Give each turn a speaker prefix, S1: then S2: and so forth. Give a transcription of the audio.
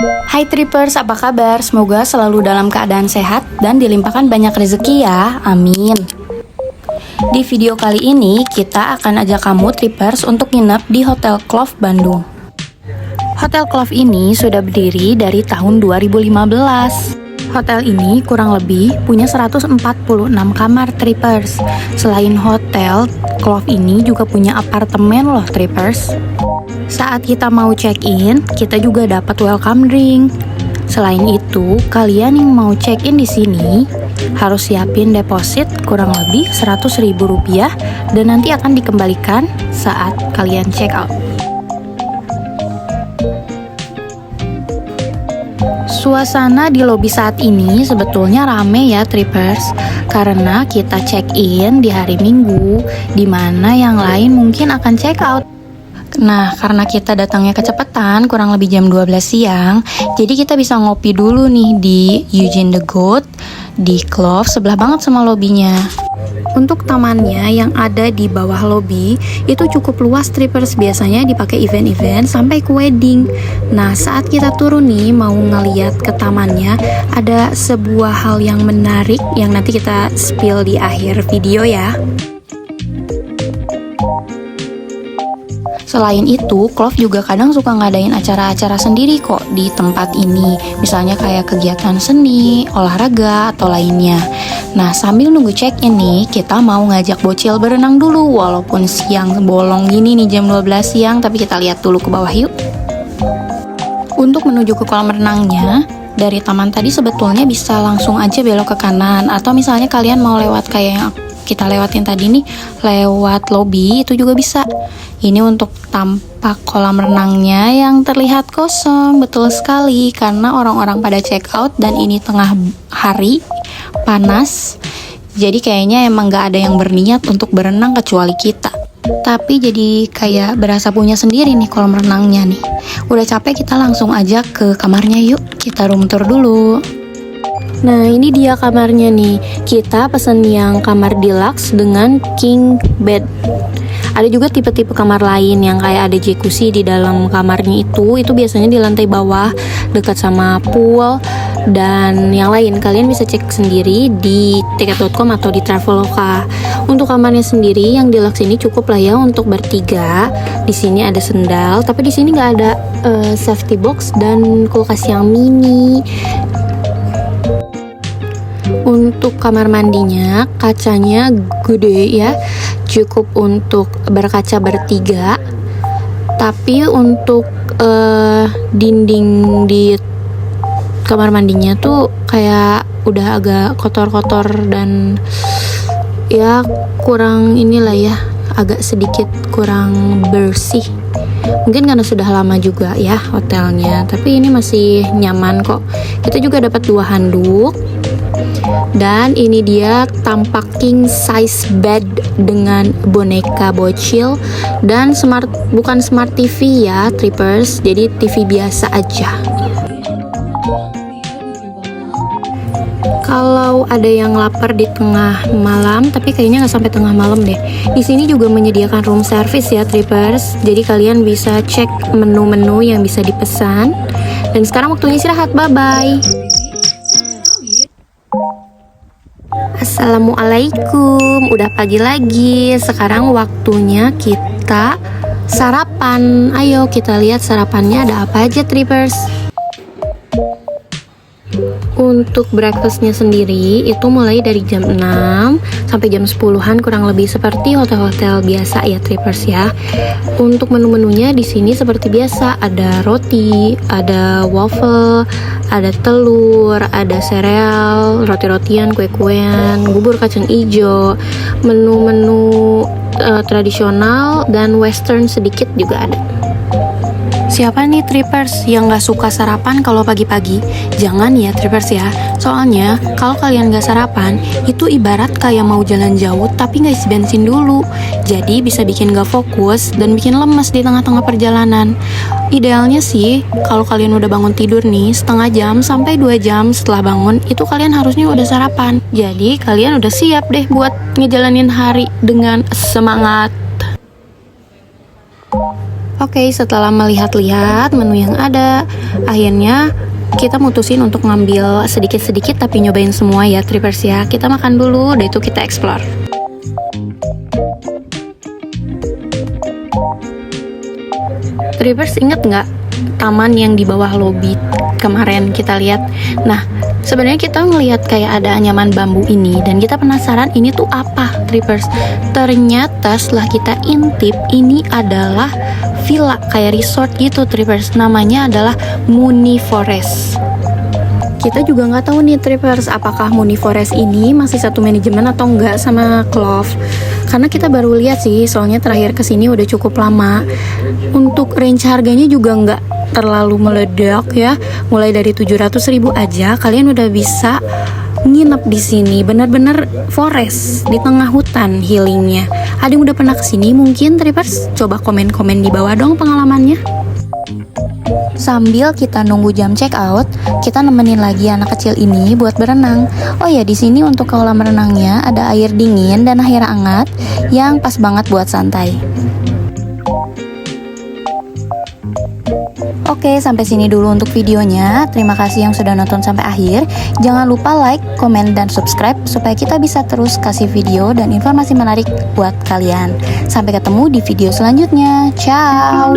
S1: Hai Trippers, apa kabar? Semoga selalu dalam keadaan sehat dan dilimpahkan banyak rezeki ya, amin. Di video kali ini, kita akan ajak kamu Trippers untuk nginep di Hotel Clove Bandung. Hotel Clove ini sudah berdiri dari tahun 2015. Hotel ini kurang lebih punya 146 kamar Trippers. Selain hotel, Clove ini juga punya apartemen loh Trippers. Saat kita mau check-in, kita juga dapat welcome drink. Selain itu, kalian yang mau check-in di sini harus siapin deposit kurang lebih Rp100.000 dan nanti akan dikembalikan saat kalian check out. Suasana di lobi saat ini sebetulnya rame ya Trippers, karena kita check-in di hari Minggu, dimana yang lain mungkin akan check out. Nah, karena kita datangnya kecepatan, kurang lebih jam 12 siang, jadi kita bisa ngopi dulu nih di Eugene the Goat, di Clove, sebelah banget sama lobinya. Untuk tamannya yang ada di bawah lobi, itu cukup luas Trippers, biasanya dipakai event-event sampai ke wedding. Nah, saat kita turun nih, mau ngeliat ke tamannya, ada sebuah hal yang menarik yang nanti kita spill di akhir video ya. Selain itu, Clove juga kadang suka ngadain acara-acara sendiri kok di tempat ini. Misalnya kayak kegiatan seni, olahraga, atau lainnya. Nah, sambil nunggu check-in nih, kita mau ngajak bocil berenang dulu. Walaupun siang bolong gini nih jam 12 siang, tapi kita lihat dulu ke bawah yuk. Untuk menuju ke kolam renangnya, dari taman tadi sebetulnya bisa langsung aja belok ke kanan. Atau misalnya kalian mau lewat kayak yang kita lewatin tadi nih, lewat lobby, itu juga bisa. Ini untuk tampak kolam renangnya yang terlihat kosong, betul sekali, karena orang-orang pada check out dan ini tengah hari, panas. Jadi kayaknya emang gak ada yang berniat untuk berenang kecuali kita. Tapi jadi kayak berasa punya sendiri nih kolam renangnya nih. Udah capek, kita langsung aja ke kamarnya yuk, kita room tour dulu. Nah, ini dia kamarnya nih. Kita pesen yang kamar deluxe dengan king bed. Ada juga tipe-tipe kamar lain yang kayak ada jacuzzi di dalam kamarnya itu biasanya di lantai bawah dekat sama pool dan yang lain. Kalian bisa cek sendiri di tiket.com atau di Traveloka. Untuk kamarnya sendiri yang deluxe ini cukup lah ya untuk bertiga. Di sini ada sendal, tapi di sini nggak ada safety box dan kulkas yang mini. Untuk kamar mandinya, kacanya gede ya, cukup untuk berkaca bertiga. Tapi untuk dinding di kamar mandinya tuh kayak udah agak kotor-kotor dan ya kurang inilah ya, agak sedikit kurang bersih. Mungkin karena sudah lama juga ya hotelnya, tapi ini masih nyaman kok. Kita juga dapat 2 handuk. Dan ini dia tampak king size bed dengan boneka bocil dan bukan smart TV ya Trippers, jadi TV biasa aja. Kalau ada yang lapar di tengah malam, tapi kayaknya nggak sampai tengah malam deh. Di sini juga menyediakan room service ya Trippers, jadi kalian bisa cek menu-menu yang bisa dipesan. Dan sekarang waktunya istirahat, bye-bye. Assalamualaikum, udah pagi lagi. Sekarang waktunya kita sarapan. Ayo kita lihat sarapannya ada apa aja Trippers. Untuk breakfastnya sendiri itu mulai dari jam 6 sampai jam 10-an kurang lebih, seperti hotel-hotel biasa ya Trippers ya. Untuk menu-menunya di sini seperti biasa, ada roti, ada waffle, ada telur, ada sereal, roti-rotian, kue-kuean, bubur kacang ijo, menu-menu tradisional dan western sedikit juga ada. Siapa nih Trippers yang gak suka sarapan kalau pagi-pagi? Jangan ya Trippers ya. Soalnya kalau kalian gak sarapan, itu ibarat kayak mau jalan jauh tapi gak isi bensin dulu. Jadi bisa bikin gak fokus dan bikin lemes di tengah-tengah perjalanan. Idealnya sih kalau kalian udah bangun tidur nih, setengah jam sampai 2 jam setelah bangun, itu kalian harusnya udah sarapan. Jadi kalian udah siap deh buat ngejalanin hari dengan semangat. Oke, setelah melihat-lihat menu yang ada, akhirnya kita mutusin untuk ngambil sedikit-sedikit tapi nyobain semua ya trippers ya. Kita makan dulu, udah itu kita explore. Trippers, inget nggak taman yang di bawah lobi kemarin kita lihat? Nah, sebenarnya kita ngelihat kayak ada anyaman bambu ini dan kita penasaran ini tuh apa, trippers. Ternyata setelah kita intip, ini adalah villa kayak resort gitu, trippers. Namanya adalah Muni Forest. Kita juga nggak tahu nih trippers, apakah Muni Forest ini masih satu manajemen atau enggak sama Clove. Karena kita baru lihat sih, soalnya terakhir kesini udah cukup lama. Untuk range harganya juga nggak terlalu meledak ya. Mulai dari 700.000 aja kalian udah bisa nginep di sini. Bener-bener forest di tengah hutan healingnya. Ada yang udah pernah kesini mungkin trippers? Coba komen-komen di bawah dong pengalamannya. Sambil kita nunggu jam check out, kita nemenin lagi anak kecil ini buat berenang. Oh ya, di sini untuk kolam renangnya ada air dingin dan air hangat yang pas banget buat santai. Oke, sampai sini dulu untuk videonya. Terima kasih yang sudah nonton sampai akhir. Jangan lupa like, komen, dan subscribe supaya kita bisa terus kasih video dan informasi menarik buat kalian. Sampai ketemu di video selanjutnya. Ciao!